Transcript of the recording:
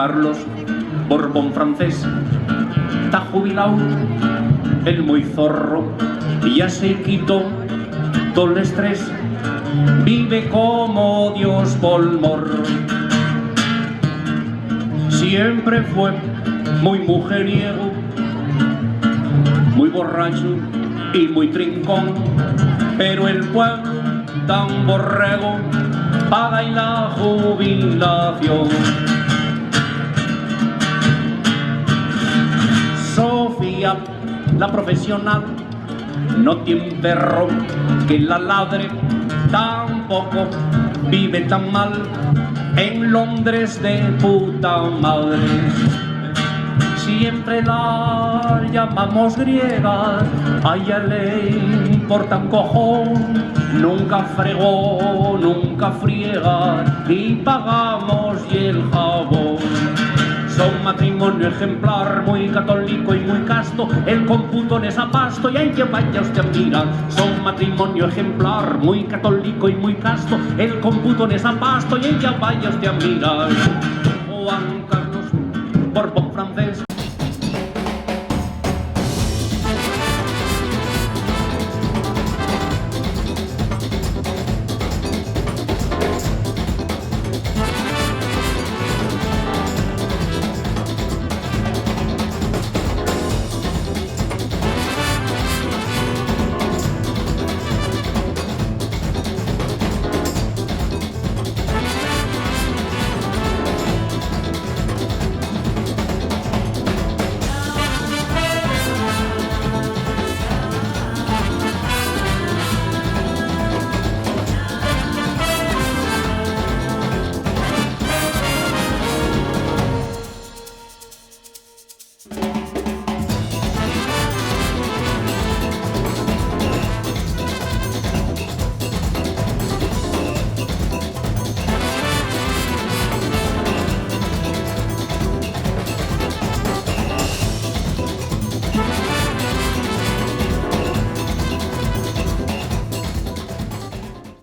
Carlos, Borbón francés, está jubilado, el muy zorro, y ya se quitó todo el estrés, vive como Dios por mor. Siempre fue muy mujeriego, muy borracho y muy trincón, pero el pueblo tan borrego paga y la jubilación. Sofía, la profesional, no tiene un perro que la ladre, tampoco vive tan mal en Londres de puta madre. Siempre la llamamos griega, a ella le importa un cojón, nunca fregó, nunca friega y pagamos y el jabón. Son matrimonio ejemplar, muy católico y muy casto, el cómputo es a pasto y en que vaya usted a mirar. Son matrimonio ejemplar, muy católico y muy casto, el cómputo es a pasto y en que vaya usted a mirar. Juan Carlos, Borbón francés,